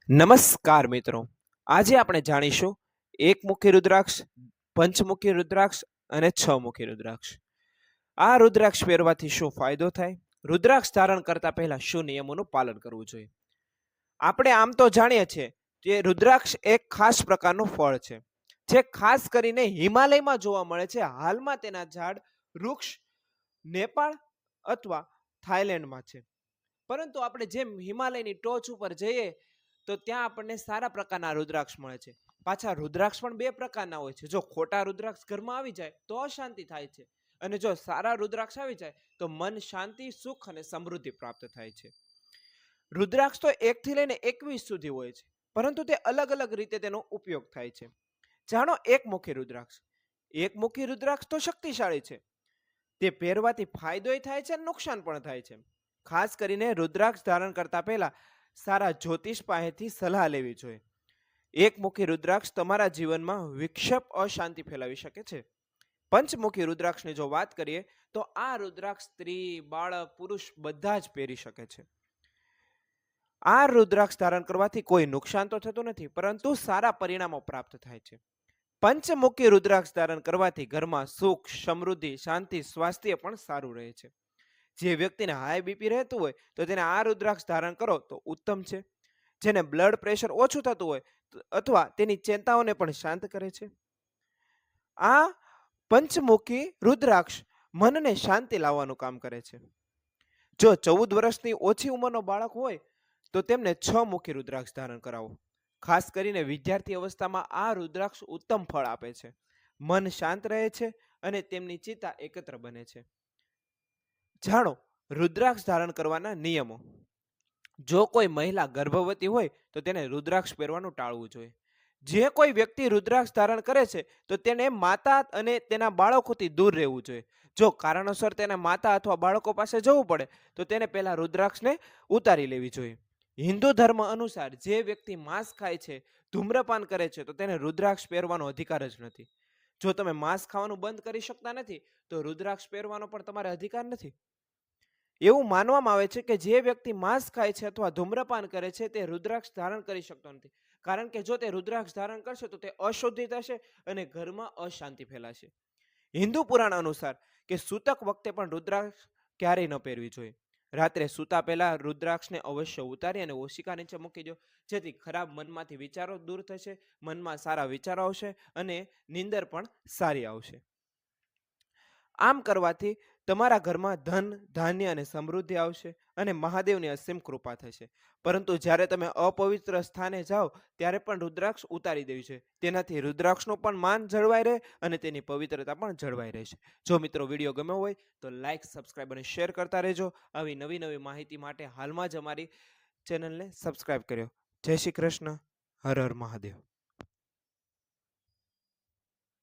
નમસ્કાર મિત્રો, આજે આપણે જાણીશું એકમુખી રુદ્રાક્ષ, પંચમુખી રુદ્રાક્ષ અને છમુખી રુદ્રાક્ષ. આ રુદ્રાક્ષ પહેરવાથી શું ફાયદો થાય? રુદ્રાક્ષ ધારણ કરતા પહેલા શું નિયમોનું પાલન કરવું જોઈએ? આપણે આમ તો જાણીએ છીએ કે રુદ્રાક્ષ એક ખાસ પ્રકારનું ફળ છે, જે ખાસ કરીને હિમાલયમાં જોવા મળે છે. હાલમાં તેના ઝાડ વૃક્ષ નેપાળ અથવા થાઈલેન્ડમાં છે. પરંતુ આપણે જેમ હિમાલયની ટોચ ઉપર જઈએ તો ત્યાં આપણને સારા પ્રકારના રુદ્રાક્ષ મળે છે. પાછા રુદ્રાક્ષ પણ બે પ્રકારના હોય છે. જો ખોટા રુદ્રાક્ષ ઘરમાં આવી જાય તો અશાંતિ થાય છે, અને જો સારા રુદ્રાક્ષ આવી જાય તો મન શાંતિ, સુખ અને સમૃદ્ધિ પ્રાપ્ત થાય છે. રુદ્રાક્ષ તો 1 થી લઈને 21 સુધી હોય છે, પરંતુ તે અલગ અલગ રીતે તેનો ઉપયોગ થાય છે. જાણો એકમુખી રુદ્રાક્ષ. એકમુખી રુદ્રાક્ષ તો શક્તિશાળી છે. તે પહેરવાથી ફાયદોય થાય છે અને નુકસાન પણ થાય છે. ખાસ કરીને રુદ્રાક્ષ ધારણ કરતા પહેલા સારા જ્યોતિષ પાસેથી સલાહ લેવી જોઈએ. એકમુખી રુદ્રાક્ષ તમારા જીવનમાં વિક્ષેપ, અશાંતિ ફેલાવી શકે છે. પંચમુખી રુદ્રાક્ષની જો વાત કરીએ તો આ રુદ્રાક્ષ સ્ત્રી, બાળક, પુરુષ બધા જ પહેરી શકે છે. આ રુદ્રાક્ષ ધારણ કરવાથી કોઈ નુકસાન તો થતું નથી, પરંતુ સારા પરિણામો પ્રાપ્ત થાય છે. પંચમુખી રુદ્રાક્ષ ધારણ કરવાથી ઘરમાં સુખ, સમૃદ્ધિ, શાંતિ, સ્વાસ્થ્ય પણ સારું રહે છે. જે વ્યક્તિને હાઈ બીપી રહેતું હોય તો તેને આ રુદ્રાક્ષ ધારણ કરો તો ઉત્તમ છે. જેને બ્લડ પ્રેશર ઓછું થતું હોય અથવા તેની ચિંતાઓને પણ શાંત કરે છે. આ પંચમુખી રુદ્રાક્ષ મનને શાંતિ લાવવાનું કામ કરે છે. જો 14 વર્ષની ઓછી ઉંમરનો બાળક હોય તો તેમને 6 મુખી રુદ્રાક્ષ ધારણ કરાવો. ખાસ કરીને વિદ્યાર્થી અવસ્થામાં આ રુદ્રાક્ષ ઉત્તમ ફળ આપે છે. મન શાંત રહે છે અને તેમની ચિંતા એકત્ર બને છે. જાણો રુદ્રાક્ષ ધારણ કરવાના નિયમો. જો કોઈ મહિલા ગર્ભવતી હોય તો તેને રુદ્રાક્ષ પહેરવાનું ટાળવું જોઈએ. જે કોઈ વ્યક્તિ રુદ્રાક્ષ ધારણ કરે છે તો તેને માતા અને તેના બાળકોથી દૂર રહેવું જોઈએ. જો કારણોસર તેને માતા અથવા બાળકો પાસે જવું પડે તો તેને પહેલા રુદ્રાક્ષને ઉતારી લેવી જોઈએ. હિન્દુ ધર્મ અનુસાર જે વ્યક્તિ માંસ ખાય છે, ધૂમ્રપાન કરે છે, તો તેને રુદ્રાક્ષ પહેરવાનો અધિકાર જ નથી. જો તમે માંસ ખાવાનું બંધ કરી શકતા નથી તો રુદ્રાક્ષ પહેરવાનો પણ તમારે અધિકાર નથી. એવું માનવામાં આવે છે કે જે વ્યક્તિ માંસ ખાય છે અથવા ધૂમ્રપાન કરે છે તે રુદ્રાક્ષ ધારણ કરી શકતો નથી, કારણ કે જો તે રુદ્રાક્ષ ધારણ કરશે તો તે અશુદ્ધિ થશે અને ઘરમાં અશાંતિ ફેલાશે. હિન્દુ પુરાણ અનુસાર કે સૂતક વખતે પણ રુદ્રાક્ષ ક્યારેય ન પહેરવી જોઈએ. રાત્રે સૂતા પહેલા રુદ્રાક્ષને અવશ્ય ઉતારી અને ઓશિકા નીચે મૂકી દો, જેથી ખરાબ મનમાંથી વિચારો દૂર થશે, મનમાં સારા વિચારો આવશે અને નીંદર પણ સારી આવશે. આમ કરવાથી તમારા ઘરમાં ધન, ધાન્ય અને સમૃદ્ધિ આવશે અને મહાદેવની અસીમ કૃપા થશે. પરંતુ જ્યારે તમે અપવિત્ર સ્થાને જાઓ ત્યારે પણ રુદ્રાક્ષ ઉતારી દેવી છે. તેનાથી રુદ્રાક્ષનું પણ માન જળવાઈ રહે અને તેની પવિત્રતા પણ જળવાઈ રહેશે. જો મિત્રો વિડીયો ગમ્યો હોય તો લાઈક, સબસ્ક્રાઇબ અને શેર કરતા રહેજો. આવી નવી નવી માહિતી માટે હાલમાં જ અમારી ચેનલને સબસ્ક્રાઇબ કર્યો. જય શ્રી કૃષ્ણ. હર હર મહાદેવ.